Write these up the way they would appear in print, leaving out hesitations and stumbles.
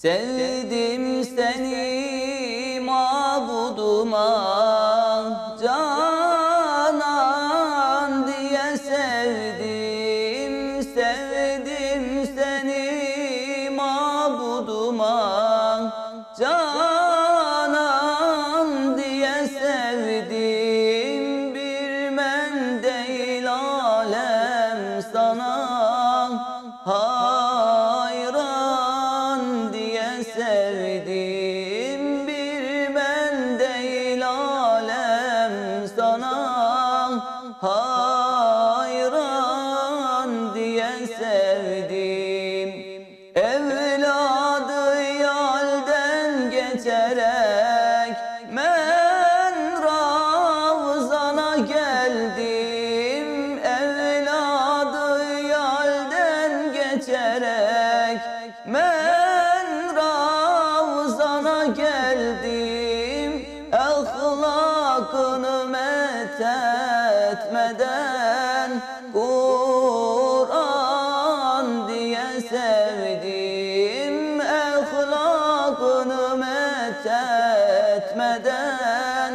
Sevdim seni mabuduma, canan diye sevdim. Sevdim seni mabuduma, canan diye sevdim. Bir ben değil alem sana hayran diye sevdim. Bir ben değil alem sana hayran diye sevdim. Evladı yalden geçerek ben Ravzana geldim. Evladı yalden geçerek ben Ravzana geldim. Ahlakını methetmeden Kur'an diye sevdim. Ahlakını methetmeden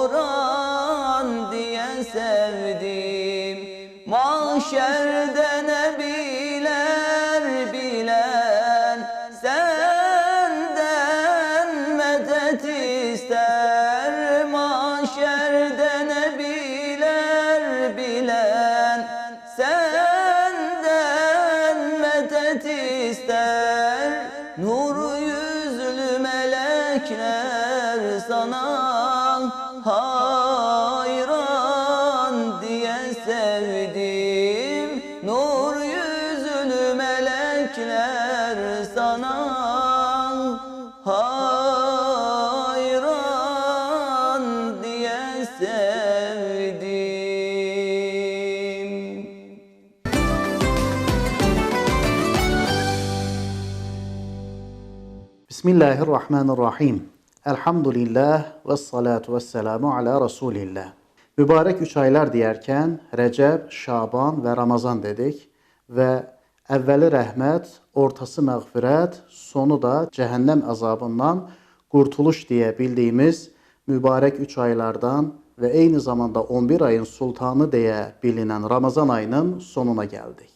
Kur'an diye sevdim. Mahşerde nebiler bilen senden medet ister. Mahşerde nebiler bilen senden medet ister. Nur yüzlü melekler sana hayran diye sevdim. Nur yüzlü melekler sana hayran diye sevdim. Bismillahirrahmanirrahim. Elhamdülillah ve salatu ve selamu ala Resulillah. Mübarek 3 aylar diyerken Recep, Şaban ve Ramazan dedik ve evveli rəhmət, ortası məğfirət, sonu da cəhənnəm azabından qurtuluş diye bildiğimiz mübarek 3 aylardan ve eyni zamanda 11 ayın sultanı diye bilinen Ramazan ayının sonuna geldik.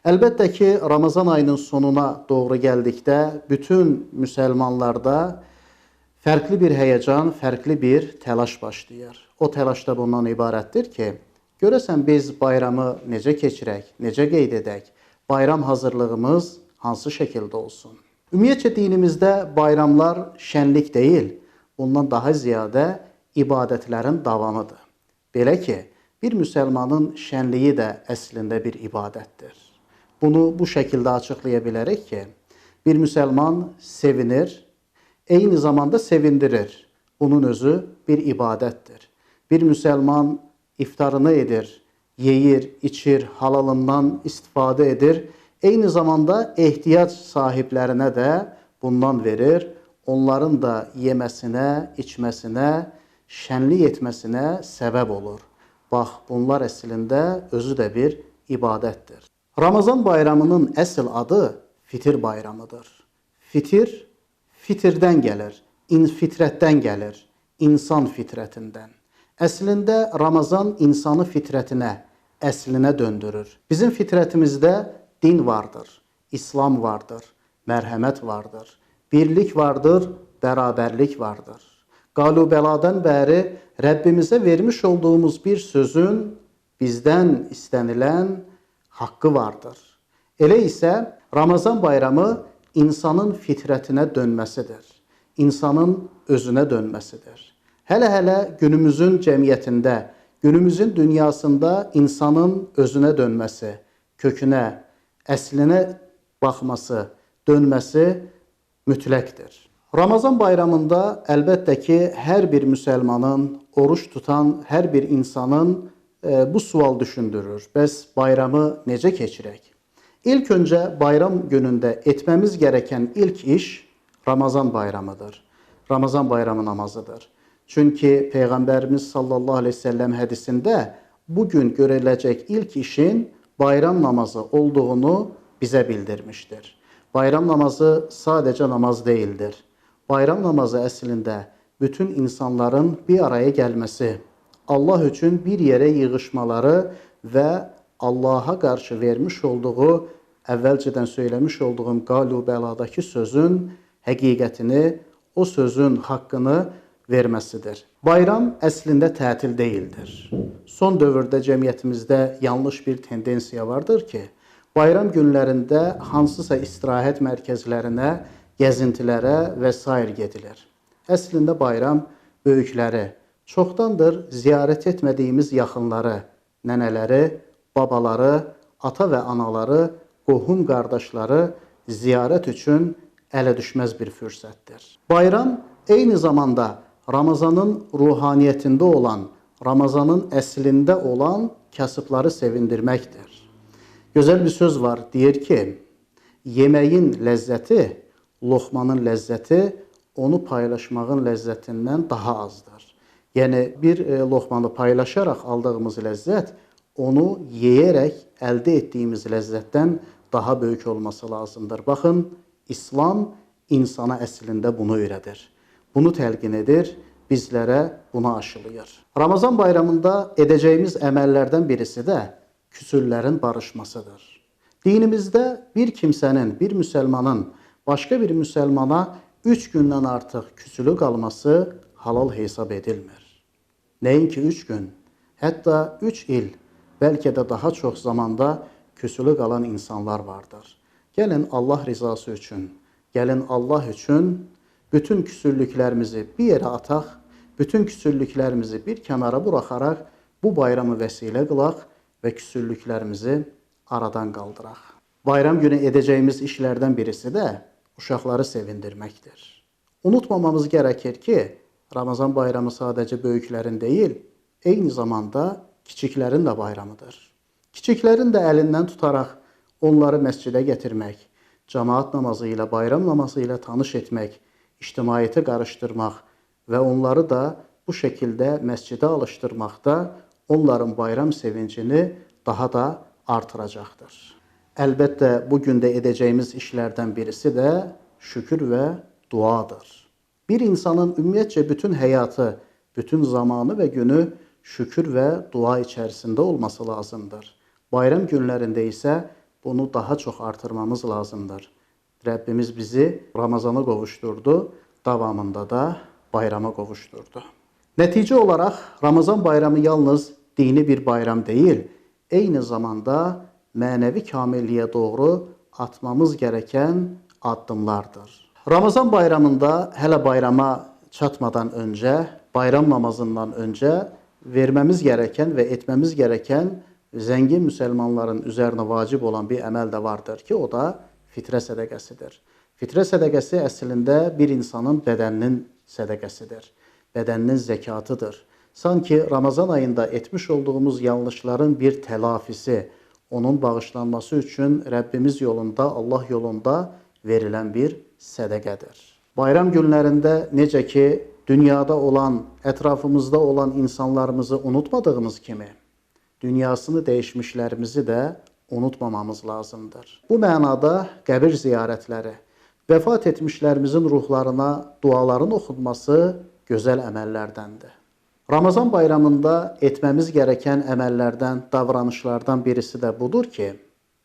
Elbette ki Ramazan ayının sonuna doğru geldikdə bütün müsəlmanlarda fərqli bir həyəcan, fərqli bir təlaş başlayır. O təlaş da bundan ibarətdir ki, görəsən biz bayramı necə keçirək, necə qeyd edək, bayram hazırlığımız hansı şəkildə olsun? Ümumiyyətcə dinimizdə bayramlar şənlik deyil, bundan daha ziyadə ibadətlərin davamıdır. Belə ki, bir müsəlmanın şənliyi də əslində bir ibadətdir. Bunu bu şəkildə açıqlaya bilərik ki, bir müsəlman sevinir, eyni zamanda sevindirir. Bunun özü bir ibadətdir. Bir müsəlman iftarını edir, yeyir, içir, halalından istifadə edir. Eyni zamanda ehtiyac sahiblərinə də bundan verir. Onların da yeməsinə, içməsinə, şənlik etməsinə səbəb olur. Bax, bunlar əslində özü də bir ibadətdir. Ramazan bayramının əsl adı Fitir bayramıdır. Fitir, fitirdən gəlir, fitrətdən gəlir, insan fitrətindən. Əslində Ramazan insanı fitrətinə, əslinə döndürür. Bizim fitrətimizdə din vardır, İslam vardır, mərhəmət vardır, birlik vardır, bərabərlik vardır. Qalu-bəladan bəri Rəbbimizə vermiş olduğumuz bir sözün bizdən istənilən haqqı vardır. Elə isə Ramazan bayramı insanın fitrətinə dönməsidir. İnsanın özünə dönməsidir. Hələ-hələ günümüzün cəmiyyətində, günümüzün dünyasında insanın özünə dönməsi, kökünə, əslinə baxması, dönməsi mütləqdir. Ramazan bayramında əlbəttə ki, hər bir müsəlmanın, oruç tutan hər bir insanın bu sual düşündürür. Bəs bayramı necə keçirək? İlk öncə bayram günündə etməmiz gereken ilk iş Ramazan bayramıdır. Ramazan bayramı namazıdır. Çünkü Peygamberimiz sallallahu aleyhi ve sellem hadisinde bugün görülecek ilk işin bayram namazı olduğunu bize bildirmiştir. Bayram namazı sadece namaz değildir. Bayram namazı əslində bütün insanların bir araya gəlməsi, Allah üçün bir yerə yığışmaları və Allaha qarşı vermiş olduğu, əvvəlcədən söyləmiş olduğum qalu bəladakı sözün həqiqətini, o sözün haqqını verməsidir. Bayram əslində tətil deyildir. Son dövrdə cəmiyyətimizdə yanlış bir tendensiya vardır ki, bayram günlərində hansısa istirahət mərkəzlərinə, gəzintilərə və s. gedilir. Əslində bayram böyükləri, çoxdandır ziyarət etmədiyimiz yaxınları, nənələri, babaları, ata və anaları, qohum qardaşları ziyarət üçün ələ düşməz bir fürsətdir. Bayram eyni zamanda Ramazanın ruhaniyyətində olan, Ramazanın əslində olan kasıbları sevindirməkdir. Gözəl bir söz var, deyir ki, yeməyin ləzzəti, loxmanın ləzzəti onu paylaşmağın ləzzətindən daha azdır. Yəni, bir loxmanı paylaşaraq aldığımız ləzzət, onu yeyərək əldə etdiyimiz ləzzətdən daha böyük olması lazımdır. Baxın, İslam insana əslində bunu öyrədir. Bunu təlqin edir, bizlərə bunu aşılayır. Ramazan bayramında edəcəyimiz əməllərdən birisi də küsürlərin barışmasıdır. Dinimizdə bir kimsənin, bir müsəlmanın başqa bir müsəlmana 3 gündən artıq küsülü qalması halal hesab edilmir. Nəinki 3 gün, hətta 3 il, bəlkə də daha çox zamanda küsülü qalan insanlar vardır. Gəlin Allah rizası üçün, gəlin Allah üçün bütün küsürlüklərimizi bir yerə ataq, bütün küsürlüklərimizi bir kənara buraxaraq bu bayramı vəsilə qılaq və küsürlüklərimizi aradan qaldıraq. Bayram günü edəcəyimiz işlərdən birisi də uşaqları sevindirməkdir. Unutmamamız gərəkir ki, Ramazan bayramı sadəcə böyüklərin deyil, eyni zamanda kiçiklərin də bayramıdır. Kiçiklərin də əlindən tutaraq onları məscidə gətirmək, cəmaat namazı ilə, bayram namazı ilə tanış etmək, ictimaiyyəti qarışdırmaq və onları da bu şəkildə məscidə alışdırmaqda onların bayram sevincini daha da artıracaqdır. Əlbəttə, bu gündə edəcəyimiz işlərdən birisi də şükür və duadır. Bir insanın ümumiyyətcə bütün həyatı, bütün zamanı və günü şükür və dua içərisində olması lazımdır. Bayram günlərində isə bunu daha çox artırmamız lazımdır. Rəbbimiz bizi Ramazana qovuşdurdu, davamında da bayrama qovuşdurdu. Nəticə olaraq Ramazan bayramı yalnız dini bir bayram deyil, eyni zamanda mənəvi kamilliyə doğru atmamız gərəkən addımlardır. Ramazan bayramında hələ bayrama çatmadan öncə, bayram namazından öncə verməmiz gərəkən və etməmiz gərəkən zəngin müsəlmanların üzərinə vacib olan bir əməl də vardır ki, o da fitrə sədəqəsidir. Fitrə sədəqəsi əslində bir insanın bədəninin sədəqəsidir, bədəninin zəkatıdır. Sanki Ramazan ayında etmiş olduğumuz yanlışların bir təlafisi, onun bağışlanması üçün Rəbbimiz yolunda, Allah yolunda verilən bir sədəqədir. Bayram günlərində necə ki, dünyada olan, ətrafımızda olan insanlarımızı unutmadığımız kimi, dünyasını dəyişmişlərimizi də unutmamamız lazımdır. Bu mənada qəbir ziyarətləri, vəfat etmişlərimizin ruhlarına duaların oxunması gözəl əməllərdəndir. Ramazan bayramında etməmiz gərəkən əməllərdən, davranışlardan birisi də budur ki,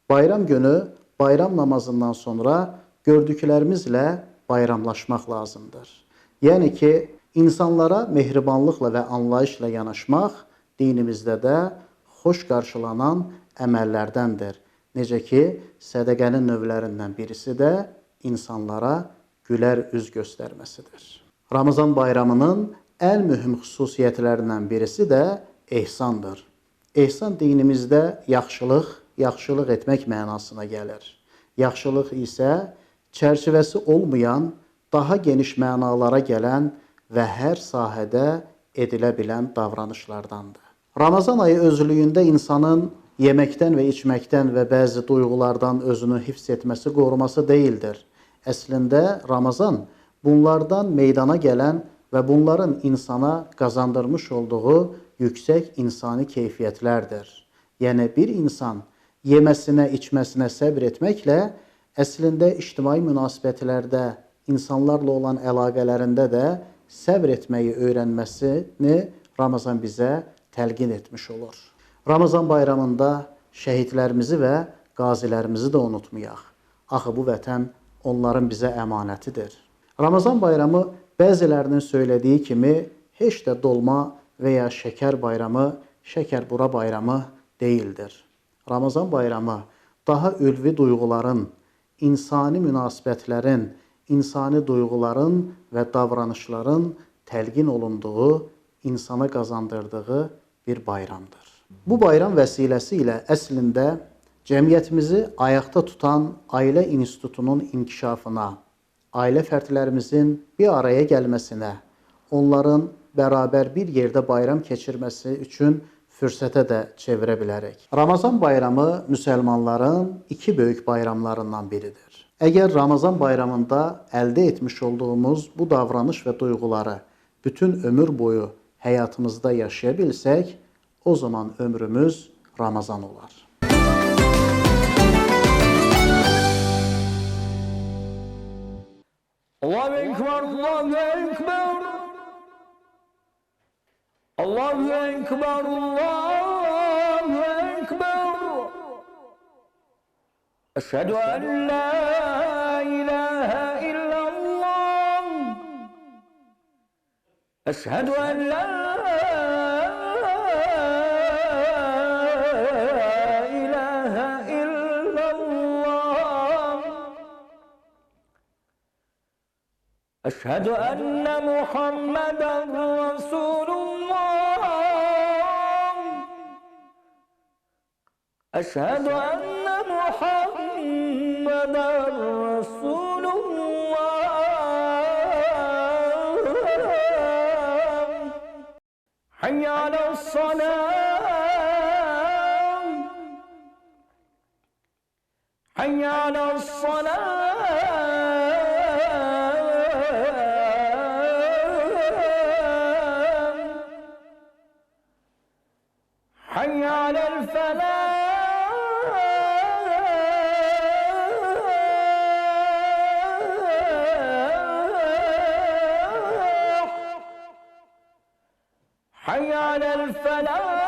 bayram günü, bayram namazından sonra gördüklərimizlə bayramlaşmaq lazımdır. Yəni ki, insanlara mehribanlıqla və anlayışla yanaşmaq dinimizdə də xoş qarşılanan əməllərdəndir. Necə ki, sədəqənin növlərindən birisi də insanlara gülər üz göstərməsidir. Ramazan bayramının ən mühüm xüsusiyyətlərindən birisi də ehsandır. Ehsan dinimizdə yaxşılıq etmək mənasına gəlir. Yaxşılıq isə çərçivəsi olmayan, daha geniş mənalara gələn və hər sahədə edilə bilən davranışlardandır. Ramazan ayı özlüyündə insanın yeməkdən və içməkdən və bəzi duyğulardan özünü hifz etməsi, qoruması deyildir. Əslində, Ramazan bunlardan meydana gələn və bunların insana qazandırmış olduğu yüksək insani keyfiyyətlərdir. Yəni, bir insan yeməsinə, içməsinə səbr etməklə əslində ictimai münasibətlərdə, insanlarla olan əlaqələrində də səbr etməyi öyrənməsini Ramazan bizə təlqin etmiş olur. Ramazan bayramında şəhidlərimizi və qazilərimizi də unutmayaq. Axı bu vətən onların bizə əmanətidir. Ramazan bayramı bəzilərinin söylədiyi kimi heç də dolma və ya şəkər bayramı, şəkərbura bayramı deyildir. Ramazan bayramı daha ülvi duyğuların, insani münasibətlərin, insani duyğuların və davranışların təlqin olunduğu, insana qazandırdığı bir bayramdır. Bu bayram vəsiləsi ilə əslində cəmiyyətimizi ayaqda tutan ailə institutunun inkişafına, ailə fərdlərimizin bir araya gəlməsinə, onların bərabər bir yerdə bayram keçirməsi üçün fürsətə də çevirə bilərik. Ramazan bayramı müsəlmanların iki böyük bayramlarından biridir. Əgər Ramazan bayramında əldə etmiş olduğumuz bu davranış və duyğuları bütün ömür boyu həyatımızda yaşaya bilsək, o zaman ömrümüz Ramazan olar. Allahu Ekber, Allahu Ekber. Allahu Ekber, Allahu Ekber. Eşhedü en la ilahe illallah. Eşhedü en la ilahe illallah. Eşhedü enne Muhammeden Resulullah. Eşhedü enne Muhammeden Resulullah. Hayy ale's-salah. Hayy ale's-salah. حي على الفلاح حي على الفلاح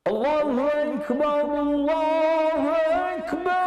الله أكبر الله أكبر